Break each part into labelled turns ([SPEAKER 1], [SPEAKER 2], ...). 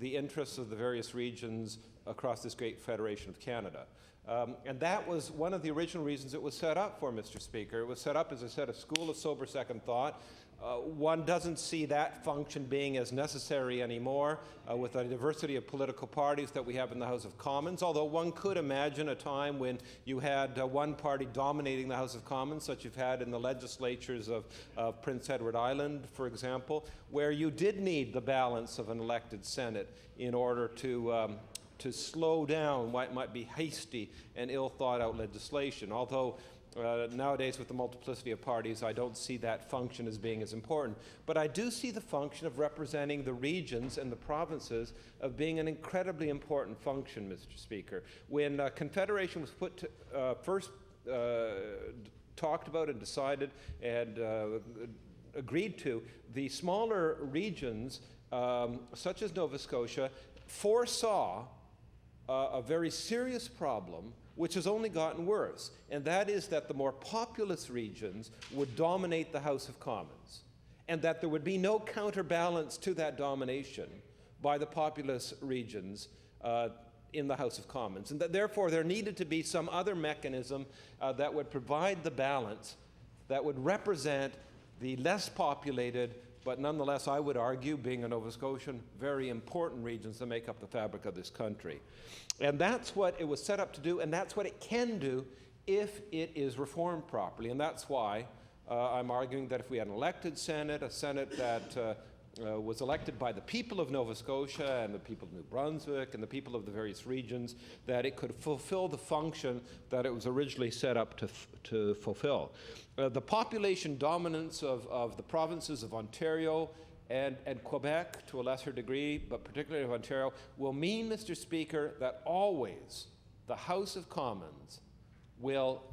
[SPEAKER 1] the interests of the various regions across this great Federation of Canada. And that was one of the original reasons it was set up for, Mr. Speaker. It was set up, as I said, a school of sober second thought. One doesn't see that function being as necessary anymore with the diversity of political parties that we have in the House of Commons, although one could imagine a time when you had one party dominating the House of Commons, such you've had in the legislatures of Prince Edward Island, for example, where you did need the balance of an elected Senate in order to slow down what might be hasty and ill-thought-out legislation. Although nowadays, with the multiplicity of parties, I don't see that function as being as important. But I do see the function of representing the regions and the provinces of being an incredibly important function, Mr. Speaker. When Confederation was first talked about and decided and agreed to, the smaller regions, such as Nova Scotia, foresaw a very serious problem which has only gotten worse, and that is that the more populous regions would dominate the House of Commons, and that there would be no counterbalance to that domination by the populous regions in the House of Commons, and that therefore there needed to be some other mechanism that would provide the balance that would represent the less populated, but nonetheless, I would argue, being a Nova Scotian, very important regions that make up the fabric of this country. And that's what it was set up to do, and that's what it can do if it is reformed properly. And that's why I'm arguing that if we had an elected Senate, a Senate that was elected by the people of Nova Scotia and the people of New Brunswick and the people of the various regions, that it could fulfill the function that it was originally set up to fulfill. The population dominance of the provinces of Ontario and Quebec, to a lesser degree, but particularly of Ontario, will mean, Mr. Speaker, that always the House of Commons will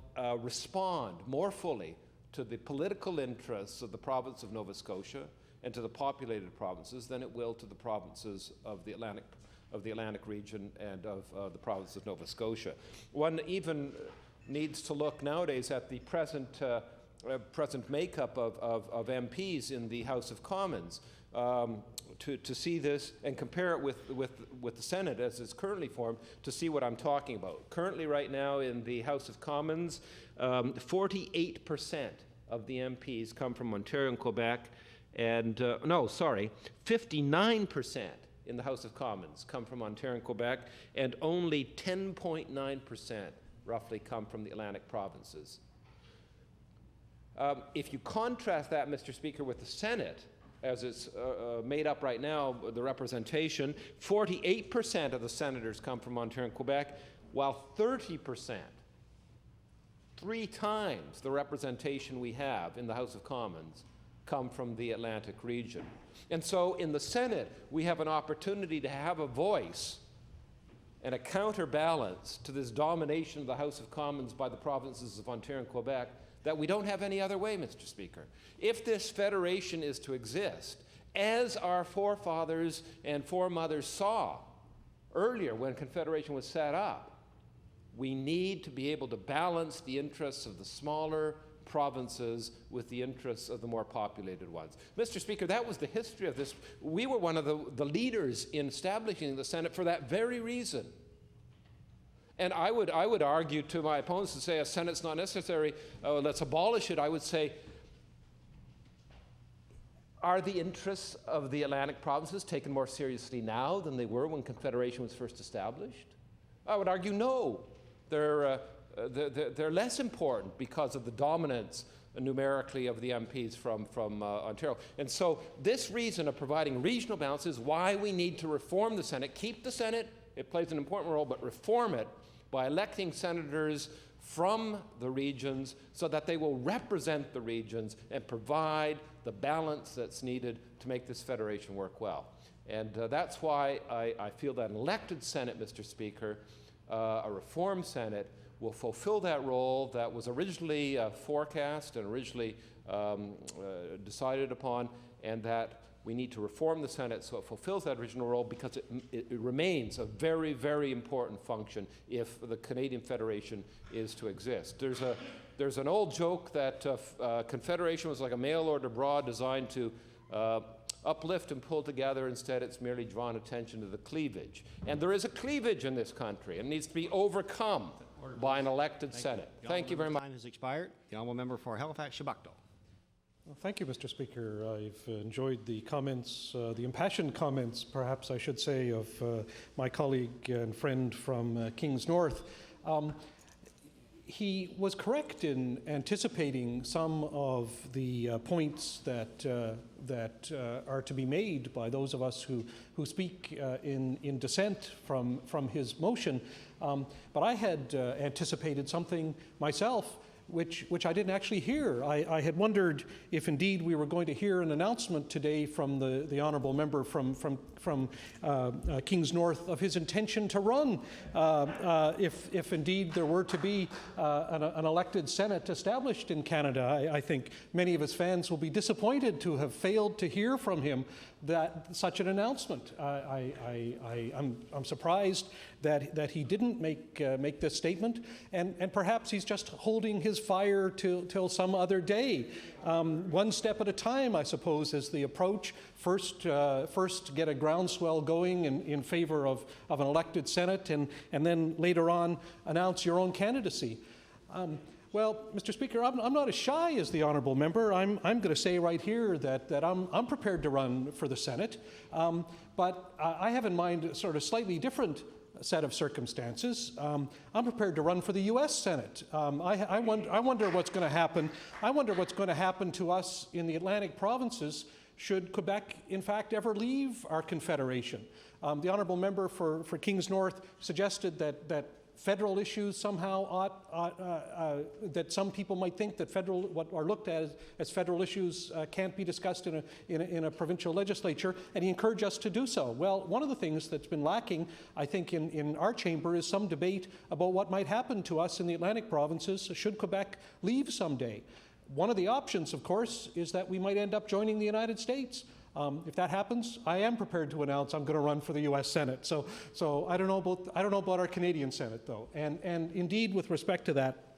[SPEAKER 1] respond more fully to the political interests of the province of Nova Scotia and to the populated provinces than it will to the provinces of the Atlantic region and of the province of Nova Scotia. One even needs to look nowadays at the present makeup of MPs in the House of Commons to see this and compare it with the Senate as it's currently formed to see what I'm talking about. Currently, right now in the House of Commons, 48% of the MPs come from Ontario and Quebec, and 59% in the House of Commons come from Ontario and Quebec, and only 10.9% roughly come from the Atlantic provinces. If you contrast that, Mr. Speaker, with the Senate, as it's made up right now, the representation, 48% of the senators come from Ontario and Quebec, while 30%, 3 times the representation we have in the House of Commons, come from the Atlantic region. And so in the Senate, we have an opportunity to have a voice and a counterbalance to this domination of the House of Commons by the provinces of Ontario and Quebec that we don't have any other way, Mr. Speaker. If this federation is to exist, as our forefathers and foremothers saw earlier when Confederation was set up, we need to be able to balance the interests of the smaller provinces with the interests of the more populated ones. Mr. Speaker, that was the history of this. We were one of the leaders in establishing the Senate for that very reason. And I would argue to my opponents to say a Senate's not necessary, let's abolish it. I would say, are the interests of the Atlantic provinces taken more seriously now than they were when Confederation was first established? I would argue no. They're less important because of the dominance numerically of the MPs from Ontario. And so this reason of providing regional balance is why we need to reform the Senate. Keep the Senate, it plays an important role, but reform it by electing senators from the regions so that they will represent the regions and provide the balance that's needed to make this federation work well. And that's why I feel that an elected Senate, Mr. Speaker, a reformed Senate, will fulfill that role that was originally forecast and originally decided upon, and that we need to reform the Senate so it fulfills that original role, because it remains a very, very important function if the Canadian Federation is to exist. There's an old joke that Confederation was like a mail order bra designed to uplift and pull together. Instead, it's merely drawn attention to the cleavage. And there is a cleavage in this country. It needs to be overcome by an elected Senate. Thank you very much.
[SPEAKER 2] Time has expired. The honourable member for Halifax-Shabukto.
[SPEAKER 3] Well, thank you, Mr. Speaker. I've enjoyed the comments, the impassioned comments, perhaps I should say, of my colleague and friend from Kings North. He was correct in anticipating some of the points that are to be made by those of us who speak in dissent from his motion. But I had anticipated something myself which I didn't actually hear. I had wondered if indeed we were going to hear an announcement today from the honourable member from Kings North of his intention to run if indeed there were to be an elected Senate established in Canada. I think many of his fans will be disappointed to have failed to hear from him such an announcement. I'm surprised that he didn't make this statement, and perhaps he's just holding his fire till some other day. One step at a time, I suppose, is the approach. First get a groundswell going in favor of an elected Senate, and then later on announce your own candidacy. Well, Mr. Speaker, I'm not as shy as the honourable member. I'm going to say right here that I'm prepared to run for the Senate, but I have in mind a sort of slightly different set of circumstances. I'm prepared to run for the U.S. Senate. I wonder what's going to happen. I wonder what's going to happen to us in the Atlantic provinces should Quebec, in fact, ever leave our confederation. The honourable member for Kings North suggested that federal issues somehow that some people might think that what are looked at as federal issues can't be discussed in a provincial legislature, and he encouraged us to do so. Well, one of the things that's been lacking, I think, in our chamber is some debate about what might happen to us in the Atlantic provinces should Quebec leave someday. One of the options, of course, is that we might end up joining the United States. If that happens, I am prepared to announce I'm going to run for the U.S. Senate. So I don't know about our Canadian Senate, though. And indeed, with respect to that,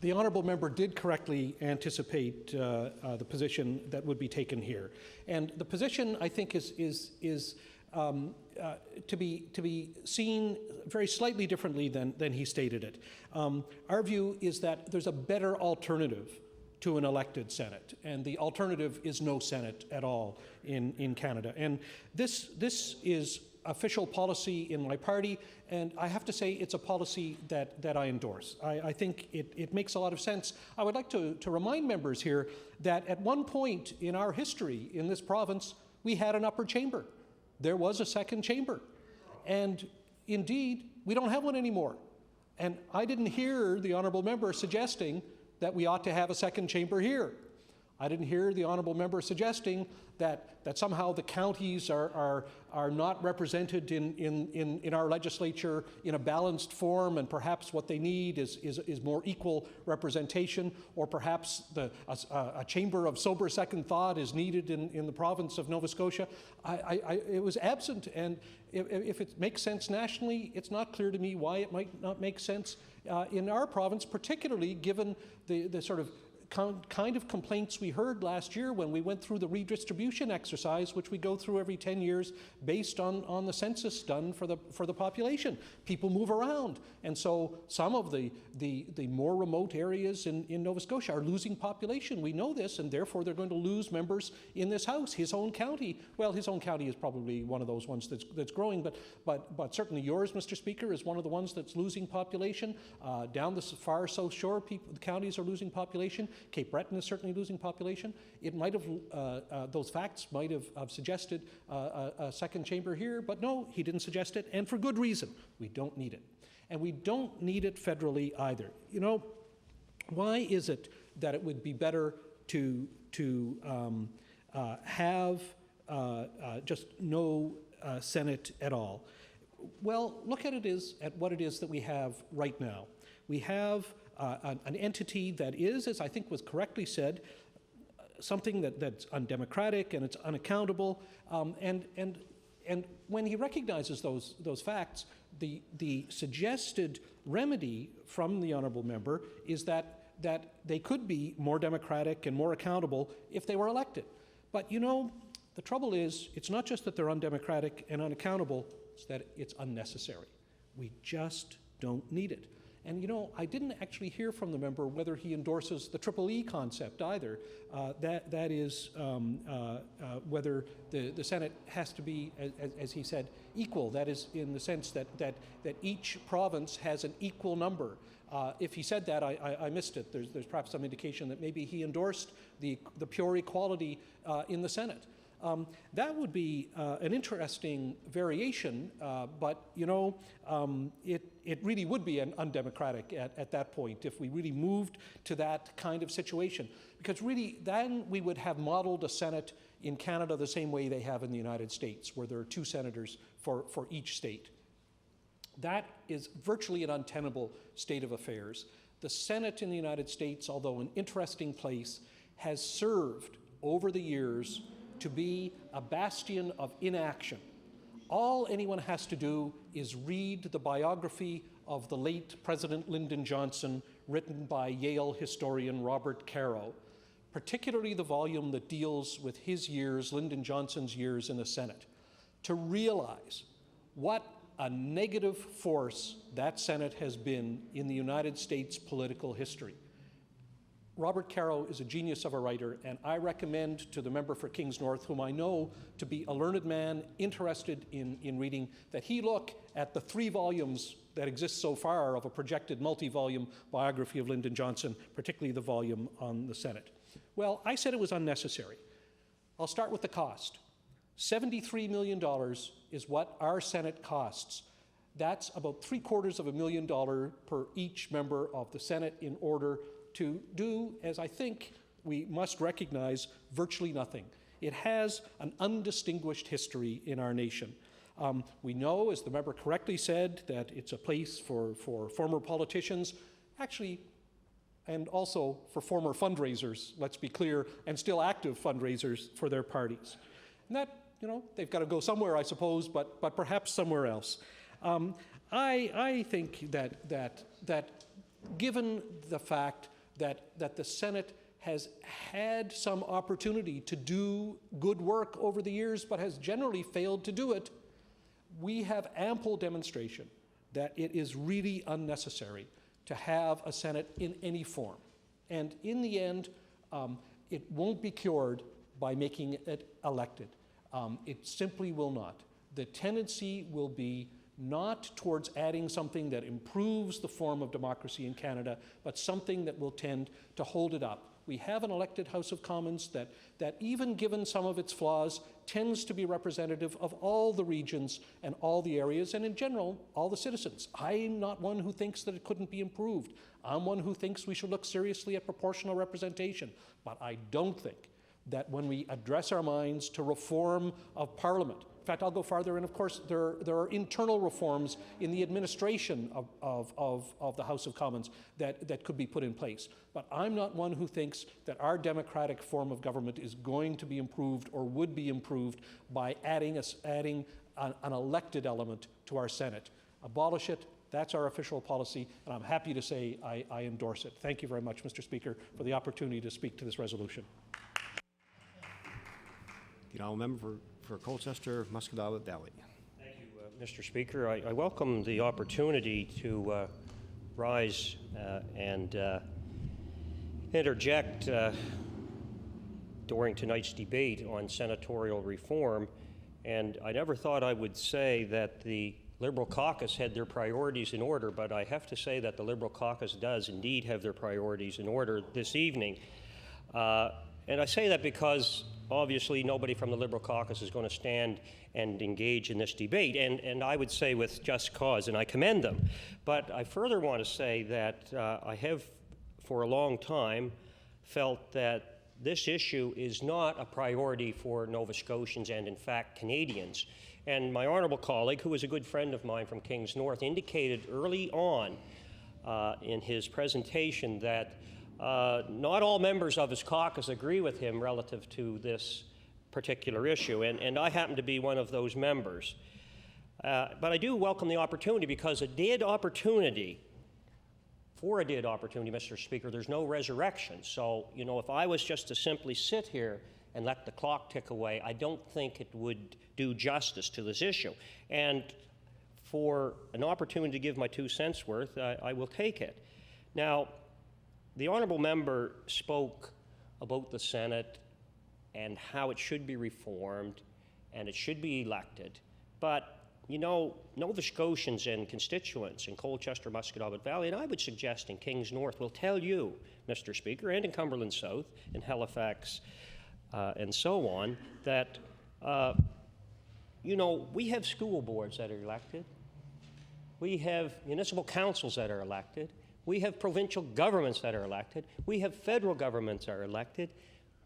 [SPEAKER 3] the honourable member did correctly anticipate the position that would be taken here. And the position, I think, is to be seen very slightly differently than he stated it. Our view is that there's a better alternative to an elected Senate, and the alternative is no Senate at all in Canada. And this is official policy in my party, and I have to say it's a policy that I endorse. I think it makes a lot of sense. I would like to remind members here that at one point in our history in this province, we had an upper chamber. There was a second chamber. And indeed, we don't have one anymore. And I didn't hear the honourable member suggesting that we ought to have a second chamber here. I didn't hear the honourable member suggesting that somehow the counties are not represented in our legislature in a balanced form, and perhaps what they need is more equal representation, or perhaps a chamber of sober second thought is needed in the province of Nova Scotia. It was absent, and if it makes sense nationally, it's not clear to me why it might not make sense in our province, particularly given the sort of kind of complaints we heard last year when we went through the redistribution exercise, which we go through every 10 years based on the census done for the population. People move around, and so some of the more remote areas in Nova Scotia are losing population. We know this, and therefore they're going to lose members in this House. His own county, well, his own county is probably one of those ones that's growing, but certainly yours, Mr. Speaker, is one of the ones that's losing population. Down the far South Shore, the counties are losing population. Cape Breton is certainly losing population. It might have, those facts might have suggested a second chamber here, but no, he didn't suggest it, and for good reason. We don't need it. And we don't need it federally either. You know, why is it that it would be better to have just no Senate at all? Well, look at what it is that we have right now. We have an entity that is, as I think was correctly said, something that's undemocratic and it's unaccountable. And when he recognizes those facts, the suggested remedy from the honourable member is that they could be more democratic and more accountable if they were elected. But you know, The trouble is, it's not just that they're undemocratic and unaccountable, it's that it's unnecessary. We just don't need it. And you know, I didn't actually hear from the member whether he endorses the Triple E concept either. That is whether the Senate has to be, as he said, equal. That is in the sense that each province has an equal number. If he said that, I missed it. There's perhaps some indication that maybe he endorsed the pure equality in the Senate. That would be an interesting variation, but you know, it really would be undemocratic at that point if we really moved to that kind of situation. Because really, then we would have modeled a Senate in Canada the same way they have in the United States, where there are 2 senators for each state. That is virtually an untenable state of affairs. The Senate in the United States, although an interesting place, has served over the years to be a bastion of inaction. All anyone has to do is read the biography of the late President Lyndon Johnson, written by Yale historian Robert Caro, particularly the volume that deals with his years, Lyndon Johnson's years in the Senate, to realize what a negative force that Senate has been in the United States political history. Robert Caro is a genius of a writer, and I recommend to the member for Kings North, whom I know to be a learned man interested in reading, that he look at the 3 volumes that exist so far of a projected multi-volume biography of Lyndon Johnson, particularly the volume on the Senate. Well, I said it was unnecessary. I'll start with the cost. $73 million is what our Senate costs. That's about $750,000 per each member of the Senate in order to do, as I think we must recognize, virtually nothing. It has an undistinguished history in our nation. We know, as the member correctly said, that it's a place for former politicians, actually, and also for former fundraisers, let's be clear, and still active fundraisers for their parties. And that, you know, they've got to go somewhere, I suppose, but perhaps somewhere else. I think that given the fact that the Senate has had some opportunity to do good work over the years, but has generally failed to do it, we have ample demonstration that it is really unnecessary to have a Senate in any form. And in the end, it won't be cured by making it elected. It simply will not. The tendency will be not towards adding something that improves the form of democracy in Canada, but something that will tend to hold it up. We have an elected House of Commons that even given some of its flaws, tends to be representative of all the regions and all the areas, and in general, all the citizens. I'm not one who thinks that it couldn't be improved. I'm one who thinks we should look seriously at proportional representation. But I don't think that when we address our minds to reform of Parliament, in fact, I'll go farther, and of course, there are internal reforms in the administration of the House of Commons that could be put in place. But I'm not one who thinks that our democratic form of government is going to be improved or would be improved by adding an elected element to our Senate. Abolish it. That's our official policy, and I'm happy to say I endorse it. Thank you very much, Mr. Speaker, for the opportunity to speak to this resolution.
[SPEAKER 2] The honourable member for Colchester, Musquodoboit Valley.
[SPEAKER 4] Thank you, Mr. Speaker. I welcome the opportunity to rise and interject during tonight's debate on senatorial reform. And I never thought I would say that the Liberal caucus had their priorities in order, but I have to say that the Liberal caucus does indeed have their priorities in order this evening. And I say that because obviously nobody from the Liberal caucus is going to stand and engage in this debate, and I would say with just cause, and I commend them. But I further want to say that I have for a long time felt that this issue is not a priority for Nova Scotians and in fact Canadians. And my honourable colleague, who is a good friend of mine from Kings North, indicated early on in his presentation that not all members of his caucus agree with him relative to this particular issue, and I happen to be one of those members. But I do welcome the opportunity, because for a dead opportunity, Mr. Speaker, there's no resurrection. So, you know, if I was just to simply sit here and let the clock tick away, I don't think it would do justice to this issue. And for an opportunity to give my 2 cents worth, I will take it. Now, the honourable member spoke about the Senate and how it should be reformed and it should be elected. But, you know, Nova Scotians and constituents in Colchester, Musquodoboit Valley, and I would suggest in Kings North, will tell you, Mr. Speaker, and in Cumberland South, in Halifax, and so on, that, you know, we have school boards that are elected. We have municipal councils that are elected. We have provincial governments that are elected. We have federal governments that are elected.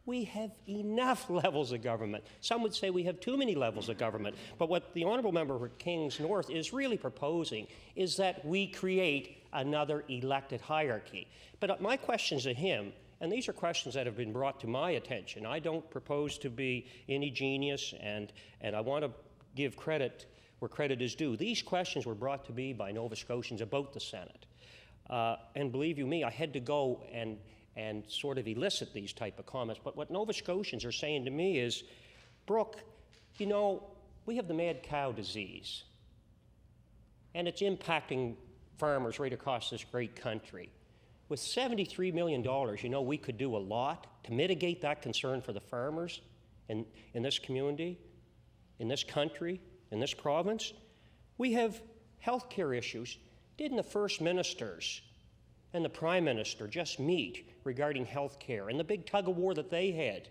[SPEAKER 4] We have enough levels of government. Some would say we have too many levels of government. But what the honourable member for Kings North is really proposing is that we create another elected hierarchy. But my questions to him, and these are questions that have been brought to my attention. I don't propose to be any genius, and I want to give credit where credit is due. These questions were brought to me by Nova Scotians about the Senate. And believe you me, I had to go and sort of elicit these type of comments. But what Nova Scotians are saying to me is, Brooke, you know, we have the mad cow disease, and it's impacting farmers right across this great country. With $73 million, you know, we could do a lot to mitigate that concern for the farmers in this community, in this country, in this province. We have health care issues. Didn't the first ministers and the prime minister just meet regarding health care and the big tug of war that they had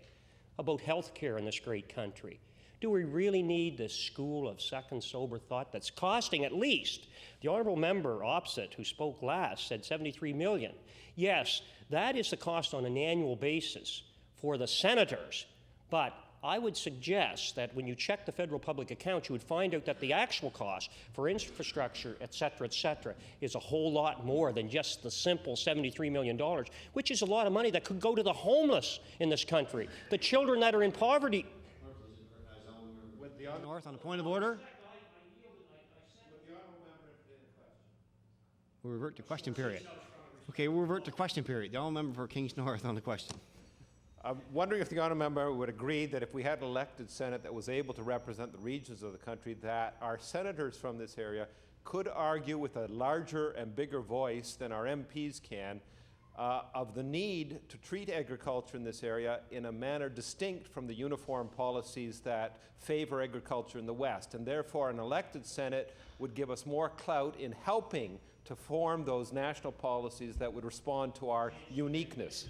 [SPEAKER 4] about health care in this great country? Do we really need this school of second sober thought that's costing at least, the honourable member opposite who spoke last said $73 million. Yes, that is the cost on an annual basis for the senators, but I would suggest that when you check the federal public accounts, you would find out that the actual cost for infrastructure, et cetera, is a whole lot more than just the simple $73 million, which is a lot of money that could go to the homeless in this country, the children that are in poverty.
[SPEAKER 2] With the North on a point of order. We'll revert to question period. Okay, we'll revert to question period. The honourable member for Kings North on the question.
[SPEAKER 1] I'm wondering if the honourable member would agree that if we had an elected Senate that was able to represent the regions of the country, that our senators from this area could argue with a larger and bigger voice than our MPs can of the need to treat agriculture in this area in a manner distinct from the uniform policies that favor agriculture in the West. And therefore, an elected Senate would give us more clout in helping to form those national policies that would respond to our uniqueness.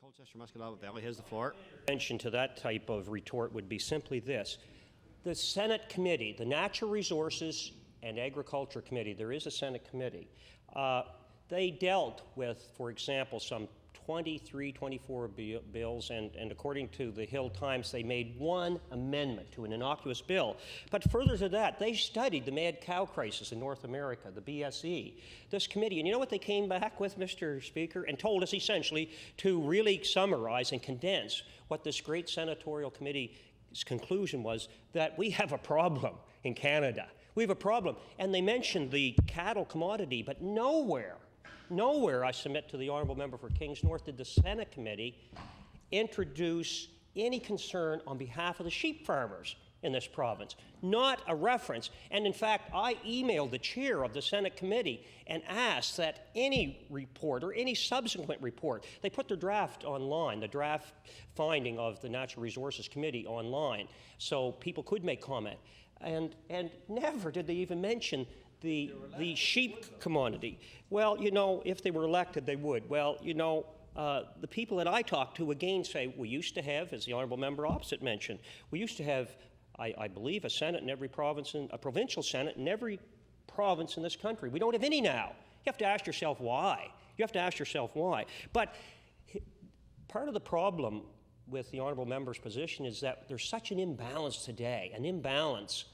[SPEAKER 2] Colchester, Musquodoboit Valley has the floor.
[SPEAKER 4] Mention to that type of retort would be simply this. The Senate committee, the Natural Resources and Agriculture Committee, there is a Senate committee, they dealt with, for example, some 24 bills, and according to the Hill Times, they made one amendment to an innocuous bill. But further to that, they studied the mad cow crisis in North America, the BSE, this committee. And you know what they came back with, Mr. Speaker, and told us essentially to really summarize and condense what this great senatorial committee's conclusion was, that we have a problem in Canada. We have a problem. And they mentioned the cattle commodity, but nowhere, I submit to the honourable member for Kings North, did the Senate committee introduce any concern on behalf of the sheep farmers in this province. Not a reference. And in fact, I emailed the chair of the Senate committee and asked that any report or any subsequent report, they put their draft online, the draft finding of the Natural Resources Committee online, so people could make comment. And never did they even mention the sheep commodity. Well, you know, if they were elected, they would. Well, you know, the people that I talk to, again, say we used to have, as the honourable member opposite mentioned, we used to have, I believe, a Senate in every province, a provincial Senate in every province in this country. We don't have any now. You have to ask yourself why. You have to ask yourself why. But part of the problem with the honourable member's position is that there's such an imbalance today, an imbalance.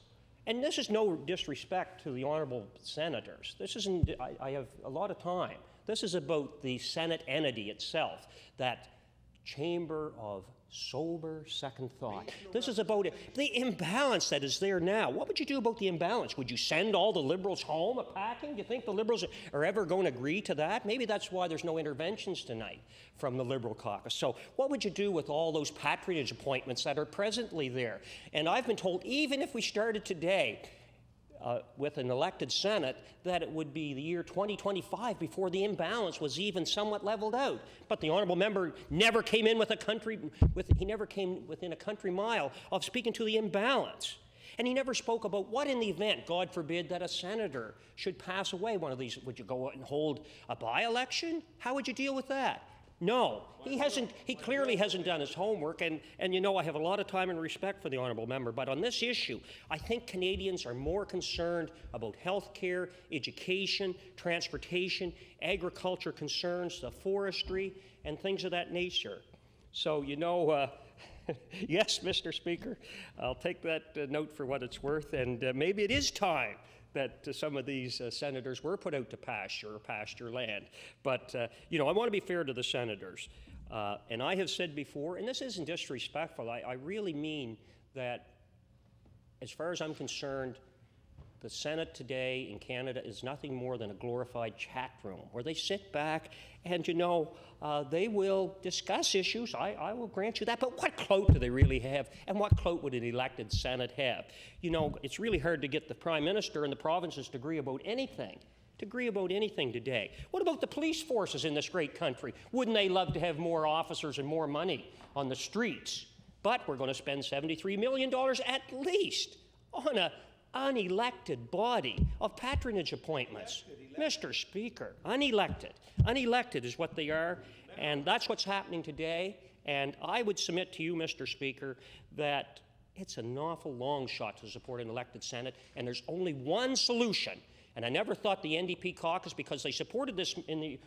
[SPEAKER 4] And this is no disrespect to the honourable senators. This isn't, I have a lot of time. This is about the Senate entity itself that chamber of sober second thought. This is about the imbalance that is there now. What would you do about the imbalance? Would you send all the Liberals home a-packing? Do you think the Liberals are ever going to agree to that? Maybe that's why there's no interventions tonight from the Liberal caucus. So what would you do with all those patronage appointments that are presently there? And I've been told, even if we started today, with an elected Senate, that it would be the year 2025 before the imbalance was even somewhat leveled out. But the honourable member never came in he never came within a country mile of speaking to the imbalance. And he never spoke about what in the event, God forbid, that a senator should pass away one of these. Would you go out and hold a by-election? How would you deal with that? No, he clearly hasn't done his homework, and you know, I have a lot of time and respect for the honourable member, but on this issue, I think Canadians are more concerned about health care, education, transportation, agriculture concerns, the forestry, and things of that nature. So, you know, yes, Mr. Speaker, I'll take that note for what it's worth, and maybe it is time that some of these senators were put out to pasture land. But, you know, I want to be fair to the senators. And I have said before, and this isn't disrespectful, I really mean that as far as I'm concerned, the Senate today in Canada is nothing more than a glorified chat room where they sit back and, you know, they will discuss issues. I will grant you that. But what clout do they really have? And what clout would an elected Senate have? You know, it's really hard to get the Prime Minister and the provinces to agree about anything. Today. What about the police forces in this great country? Wouldn't they love to have more officers and more money on the streets? But we're going to spend $73 million at least on a unelected body of patronage appointments. Mr. Speaker, unelected. Unelected is what they are, and that's what's happening today. And I would submit to you, Mr. Speaker, that it's an awful long shot to support an elected Senate, and there's only one solution. And I never thought the NDP caucus, because they supported this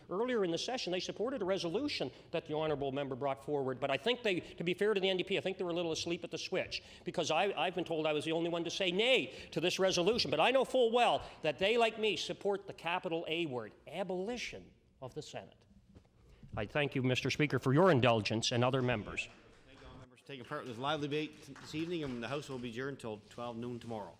[SPEAKER 4] earlier in the session, they supported a resolution that the honourable member brought forward. But I think to be fair to the NDP, I think they were a little asleep at the switch, because I've been told I was the only one to say nay to this resolution. But I know full well that they, like me, support the capital A word, abolition of the Senate. I thank you, Mr. Speaker, for your indulgence and other members.
[SPEAKER 2] Thank you all members for taking part in this lively debate this evening, and the House will be adjourned until 12 noon tomorrow.